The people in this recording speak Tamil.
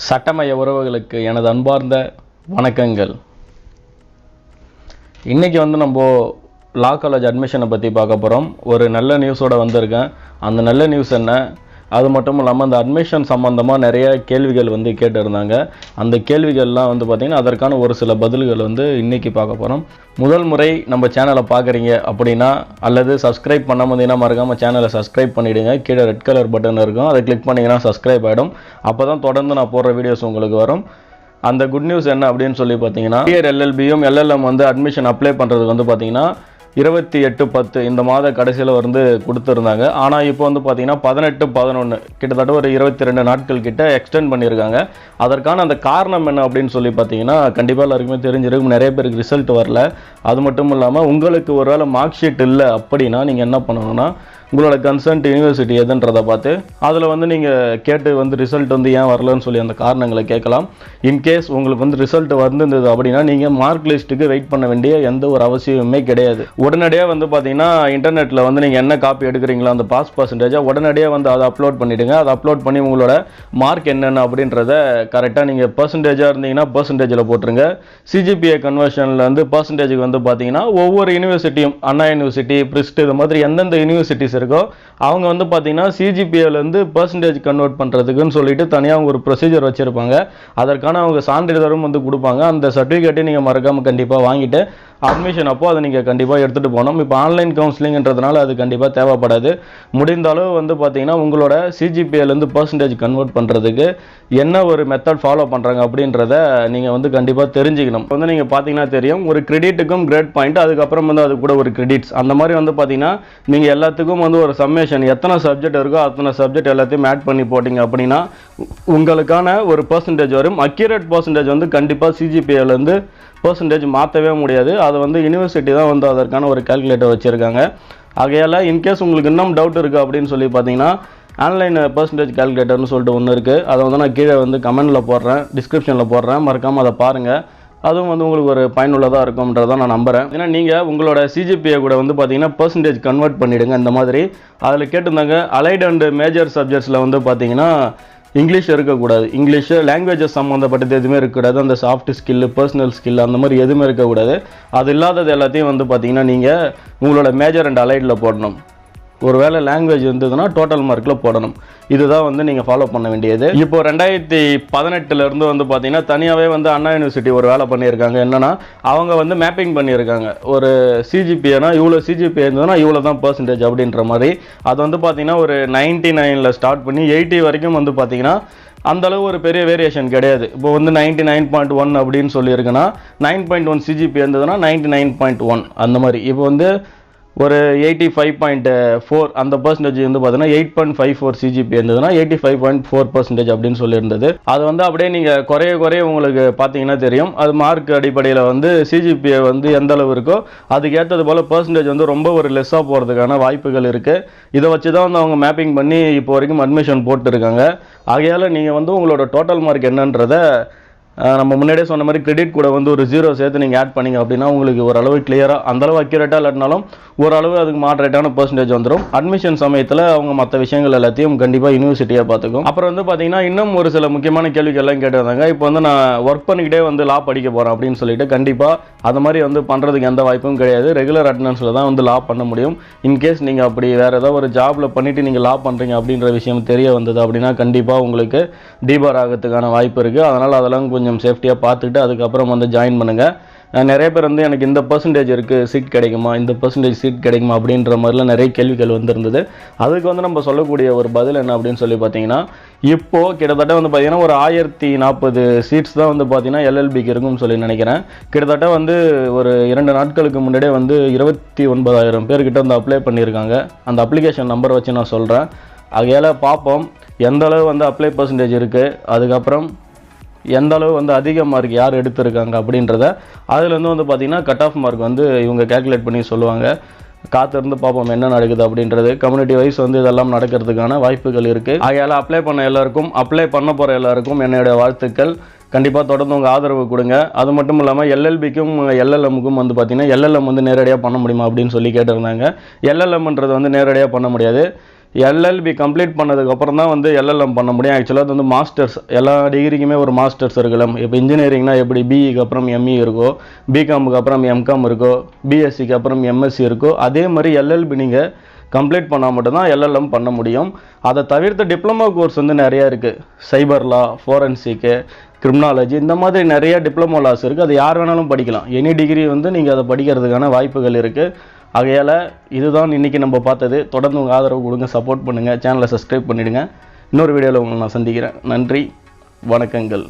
சட்டமய உறவுகளுக்கு எனது அன்பார்ந்த வணக்கங்கள். இன்றைக்கி நம்ம லா காலேஜ் அட்மிஷனை பற்றி பார்க்க போகிறோம். ஒரு நல்ல நியூஸோடு வந்திருக்கேன். அந்த நல்ல நியூஸ் என்ன, அது மட்டும் இல்லாமல் அந்த அட்மிஷன் சம்மந்தமாக நிறைய கேள்விகள் கேட்டிருந்தாங்க. அந்த கேள்விகள்லாம் பார்த்திங்கன்னா அதற்கான ஒரு சில பதில்கள் இன்றைக்கி பார்க்க போகிறோம். முதல் முறை நம்ம சேனலை பார்க்குறீங்க அப்படின்னா அல்லது சப்ஸ்கிரைப் பண்ணாமல் இருந்தீங்கன்னா மறக்காமல் சேனலை சப்ஸ்கிரைப் பண்ணிவிடுங்க. கீழே ரெட் கலர் பட்டன் இருக்கும், அதை கிளிக் பண்ணிங்கன்னா சப்ஸ்கிரைப் ஆகிடும். அப்போ தான் தொடர்ந்து நான் போடுற வீடியோஸ் உங்களுக்கு வரும். அந்த குட் நியூஸ் என்ன அப்படின்னு சொல்லி பார்த்தீங்கன்னா, LLBயும் LLM அட்மிஷன் அப்ளை பண்ணுறதுக்கு பார்த்தீங்கன்னா 28/10 இந்த மாத கடைசியில் கொடுத்துருந்தாங்க. ஆனால் இப்போ பார்த்தீங்கன்னா 18/11 கிட்டத்தட்ட ஒரு 22 நாட்கள் கிட்ட எக்ஸ்டெண்ட் பண்ணியிருக்காங்க. அதற்கான அந்த காரணம் என்ன அப்படின்னு சொல்லி பார்த்தீங்கன்னா, கண்டிப்பாக எல்லாருக்குமே தெரிஞ்சிருக்கும். நிறைய பேருக்கு ரிசல்ட் வரல. அது மட்டும் இல்லாமல் உங்களுக்கு ஒரு வேளை மார்க் ஷீட் இல்லை அப்படின்னா நீங்கள் என்ன பண்ணணும்னா, உங்களோட கன்சர்ன்ட் யூனிவர்சிட்டி எதுன்றதை பார்த்து அதில் நீங்கள் கேட்டு ரிசல்ட் ஏன் வரலன்னு சொல்லி அந்த காரணங்களை கேட்கலாம். இன்கேஸ் உங்களுக்கு ரிசல்ட் வந்திருந்தது அப்படின்னா நீங்கள் மார்க் லிஸ்ட்டுக்கு வெயிட் பண்ண வேண்டிய எந்த ஒரு அவசியமே கிடையாது. உடனடியாக பார்த்தீங்கன்னா இன்டர்நெட்டில் நீங்கள் என்ன காப்பி எடுக்கிறீங்களோ அந்த பாஸ் பர்சன்டேஜாக உடனடியாக அதை அப்லோட் பண்ணிவிடுங்க. அதை அப்லோட் பண்ணி உங்களோட மார்க் என்னென்ன அப்படின்றத கரெக்டாக நீங்கள் பர்சன்டேஜாக இருந்தீங்கன்னா பர்சன்டேஜில் போட்டுருங்க. சிஜிபிஏ கன்வர்ஷனில் பர்சன்டேஜுக்கு பார்த்தீங்கன்னா ஒவ்வொரு யூனிவர்சிட்டியும், அண்ணா யூனிவர்சிட்டி, பிரிஸ்ட், இது மாதிரி எந்தெந்த யூனிவர்சிட்டிஸ் இருக்கோ அவங்க பார்த்தீங்கன்னா சிஜிபிஏலேருந்து பர்சன்டேஜ் கன்வெர்ட் பண்ணுறதுக்குன்னு சொல்லிட்டு தனியாக ஒரு ப்ரொசீஜர் வச்சுருப்பாங்க. அதற்கான அவங்க சான்றிதழும் கொடுப்பாங்க. அந்த சர்டிஃபிகேட்டை நீங்கள் மறக்காமல் கண்டிப்பாக வாங்கிட்டு அட்மிஷன் அப்போ அதை நீங்கள் கண்டிப்பாக எடுத்துகிட்டு போகணும். இப்போ ஆன்லைன் கவுன்சிலிங்ன்றதுனால அது கண்டிப்பாக தேவைப்படாது. முடிந்தாலும் பார்த்தீங்கன்னா உங்களோட சிஜிபிஏலேருந்து பர்சன்டேஜ் கன்வெர்ட் பண்ணுறதுக்கு என்ன ஒரு மெத்தட் ஃபாலோ பண்ணுறாங்க அப்படின்றத நீங்கள் கண்டிப்பாக தெரிஞ்சுக்கணும். நீங்கள் பார்த்தீங்கன்னா தெரியும், ஒரு கிரெடிட்டுக்கும் கிரேட் பாயிண்ட், அதுக்கப்புறம் அது கூட ஒரு கிரெடிட்ஸ், அந்த மாதிரி பார்த்தீங்கன்னா நீங்கள் எல்லாத்துக்கும் ஒரு சம்மேஷன் எத்தனை சப்ஜெக்ட் இருக்கோ அத்தனை சப்ஜெக்ட் எல்லாத்தையும் ஆட் பண்ணி போட்டிங்க அப்படின்னா உங்களுக்கான ஒரு பர்சன்டேஜ் வரும். அக்யூரேட் பர்சன்டேஜ் கண்டிப்பாக சிஜிபிஏலேருந்து பர்சன்டேஜ் மாற்றவே முடியாது. அது யூனிவர்சிட்டி தான் அதற்கான ஒரு கால்குலேட்டர் வச்சுருக்காங்க. ஆகையால் இன்கேஸ் உங்களுக்கு இன்னும் டவுட் இருக்குது அப்படின்னு சொல்லி பார்த்தீங்கன்னா ஆன்லைன் பர்சன்டேஜ் கால்குலேட்டர்னு சொல்லிட்டு ஒன்று இருக்குது. அதை நான் கீழே கமெண்டில் போடுறேன், டிஸ்கிரிப்ஷனில் போடுறேன், மறக்காமல் அதை பாருங்கள். அதுவும் உங்களுக்கு ஒரு பயனுள்ளதாக இருக்கும்ன்றதை நான் நம்புகிறேன். ஏன்னா நீங்கள் உங்களோட சிஜிபிஏ கூட பார்த்தீங்கன்னா பர்சன்டேஜ் கன்வெர்ட் பண்ணிவிடுங்க. இந்த மாதிரி அதில் கேட்டிருந்தாங்க அலைட் அண்ட் மேஜர் சப்ஜெக்ட்ஸில் பார்த்தீங்கன்னா இங்கிலீஷ் இருக்கக்கூடாது. இங்கிலீஷு லாங்குவேஜஸ் சம்மந்தப்பட்டது எதுவுமே இருக்கக்கூடாது. அந்த சாஃப்ட் ஸ்கில்லு, பர்சனல் ஸ்கில் அந்த மாதிரி எதுவுமே இருக்கக்கூடாது. அது இல்லாதது எல்லாத்தையும் பார்த்தீங்கன்னா நீங்கள் உங்களோட மேஜர் அண்ட் அலைடில் போடணும். ஒரு வேளை லாங்குவேஜ் இருந்ததுன்னா டோட்டல் மார்க்கில் போடணும். இதுதான் நீங்கள் ஃபாலோ பண்ண வேண்டியது. இப்போ 2018 பார்த்தீங்கன்னா தனியாகவே அண்ணா யூனிவர்சிட்டி ஒரு வேலை பண்ணியிருக்காங்க. என்னென்னா அவங்க மேப்பிங் பண்ணியிருக்காங்க. ஒரு சிஜிபிஏனா இவ்வளோ சிஜிபிஏ இருந்ததுன்னா இவ்வளோ தான் பர்சன்டேஜ் அப்படின்ற மாதிரி. அது பார்த்தீங்கன்னா ஒரு 99 ஸ்டார்ட் பண்ணி 80 வரைக்கும் பார்த்தீங்கன்னா அந்தளவு ஒரு பெரிய வேரியேஷன் கிடையாது. இப்போ 99.1 அப்படின்னு சொல்லியிருக்குன்னா 9.1 சிஜிபி இருந்ததுன்னா 99.1 அந்த மாதிரி. இப்போ ஒரு 85.4 அந்த பர்சன்டேஜ் பார்த்தீங்கன்னா 8.54 சிஜிபி இருந்ததுன்னா 85.4% அப்படின்னு சொல்லியிருந்தது. அது அப்படியே நீங்கள் குறைய உங்களுக்கு பார்த்தீங்கன்னா தெரியும். அது மார்க் அடிப்படையில் சிஜிபிஏ எந்த அளவு இருக்கோ அதுக்கு ஏற்றது போல் பர்சன்டேஜ் ரொம்ப ஒரு லெஸ்ஸாக போகிறதுக்கான வாய்ப்புகள் இருக்குது. இதை வச்சு தான் அவங்க மேப்பிங் பண்ணி இப்போ வரைக்கும் அட்மிஷன் போட்டுருக்காங்க. ஆகையால் நீங்கள் உங்களோட டோட்டல் மார்க் என்னன்றதை நம்ம முன்னாடியே சொன்ன மாதிரி கிரெடிட் கூட ஒரு 0 சேர்த்து நீங்கள் ஆட் பண்ணிங்க அப்படின்னா உங்களுக்கு ஓரளவு கிளியராக, அந்தளவு அக்யூரேட்டாக இல்லாட்டினாலும் ஓரளவு அதுக்கு மாட்ரேட்டான பர்சன்டேஜ் வந்துடும். அட்மிஷன் சமயத்தில் அவங்க மற்ற விஷயங்கள் எல்லாத்தையும் கண்டிப்பாக யூனிவர்சிட்டியாக பார்த்துக்கும். அப்புறம் பார்த்தீங்கன்னா இன்னும் ஒரு சில முக்கியமான கேள்விகள்லாம் கேட்டிருந்தாங்க. இப்போ நான் ஒர்க் பண்ணிக்கிட்டே லா படிக்க போகிறேன் அப்படின்னு சொல்லிட்டு கண்டிப்பாக அது மாதிரி பண்ணுறதுக்கு எந்த வாய்ப்பும் கிடையாது. ரெகுலர் அட்டெண்டன்ஸில் தான் லா பண்ண முடியும். இன்கேஸ் நீங்கள் அப்படி வேறு ஏதாவது ஒரு ஜாபில் பண்ணிவிட்டு நீங்கள் லா பண்ணுறீங்க அப்படின்ற விஷயம் தெரிய வந்தது அப்படின்னா கண்டிப்பாக உங்களுக்கு டிபார் ஆகிறதுக்கான வாய்ப்பு இருக்குது. அதனால் அதெல்லாம் கொஞ்சம் சேஃப்டியாக பார்த்துட்டு அதுக்கப்புறம் ஜாயின் பண்ணுங்கள். நிறைய பேர் எனக்கு இந்த பர்சன்டேஜ் இருக்குது, சீட் கிடைக்குமா, இந்த பர்சன்டேஜ் சீட் கிடைக்குமா அப்படின்ற மாதிரிலாம் நிறைய கேள்விகள் இருந்தது. அதுக்கு நம்ம சொல்லக்கூடிய ஒரு பதில் என்ன அப்படின்னு சொல்லி பார்த்தீங்கன்னா, இப்போது கிட்டத்தட்ட பார்த்தீங்கன்னா ஒரு 1040 சீட்ஸ் தான் பார்த்தீங்கன்னா LLBக்கு இருக்கும்னு சொல்லி நினைக்கிறேன். கிட்டத்தட்ட ஒரு 2 நாட்களுக்கு முன்னாடியே 29,000 பேர்கிட்ட அப்ளை பண்ணியிருக்காங்க. அந்த அப்ளிகேஷன் நம்பர் வச்சு நான் சொல்கிறேன். ஆகையால் பார்ப்போம் எந்த அளவு அப்ளை பர்சன்டேஜ் இருக்குது, அதுக்கப்புறம் எந்த அளவு அதிக மார்க் யார் எடுத்திருக்காங்க அப்படின்றத அதுலேருந்து பார்த்தீங்கன்னா கட் ஆஃப் மார்க் இவங்க கேல்குலேட் பண்ணி சொல்லுவாங்க. காத்திருந்து பார்ப்போம் என்ன நடக்குது அப்படின்றது. கம்யூனிட்டி வைஸ் இதெல்லாம் நடக்கிறதுக்கான வாய்ப்புகள் இருக்குது. ஆகையால் அப்ளை பண்ண எல்லாருக்கும், அப்ளை பண்ண போகிற எல்லாருக்கும் என்னுடைய வாழ்த்துக்கள். கண்டிப்பாக தொடர்ந்து உங்கள் ஆதரவு கொடுங்க. அது மட்டும் இல்லாமல் LLBக்கும் LLMக்கும் பார்த்தீங்கன்னா LLM நேரடியாக பண்ண முடியுமா அப்படின்னு சொல்லி கேட்டிருந்தாங்க. LLMன்றது நேரடியாக பண்ண முடியாது. எல்எல்பி கம்ப்ளீட் பண்ணதுக்கப்புறம் தான் வந்து எல்எல்எம் பண்ண முடியும். ஆக்சுவலாக அது வந்து மாஸ்டர்ஸ், எல்லா டிகிரிக்குமே ஒரு மாஸ்டர்ஸ் இருக்கலாம். இப்போ இன்ஜினியரிங்னா எப்படி பிஇக்கு அப்புறம் எம்இ இருக்கோ, பிகாமுக்கு அப்புறம் எம்காம் இருக்கோ, பிஎஸ்சிக்கு அப்புறம் எம்எஸ்சி இருக்கோ, அதே மாதிரி எல்எல்பி நீங்கள் கம்ப்ளீட் பண்ணால் மட்டும்தான் எல்எல்எம் பண்ண முடியும். அதை தவிர்த்து டிப்ளமோ கோர்ஸ் வந்து நிறையா இருக்குது. சைபர் லா, ஃபோரன்சிக்கு, கிரிமினாலஜி, இந்த மாதிரி நிறைய டிப்ளமோ லாஸ் இருக்குது. அது யார் வேணாலும் படிக்கலாம். எனி டிகிரி வந்து நீங்கள் அதை படிக்கிறதுக்கான வாய்ப்புகள் இருக்குது. ஆகையால் இதுதான் இன்றைக்கி நம்ம பார்த்தது. தொடர்ந்து உங்கள் ஆதரவு கொடுங்க, சப்போர்ட் பண்ணுங்கள், சேனலை சப்ஸ்கிரைப் பண்ணிவிடுங்க. இன்னொரு வீடியோவில் உங்களை நான் சந்திக்கிறேன். நன்றி, வணக்கங்கள்.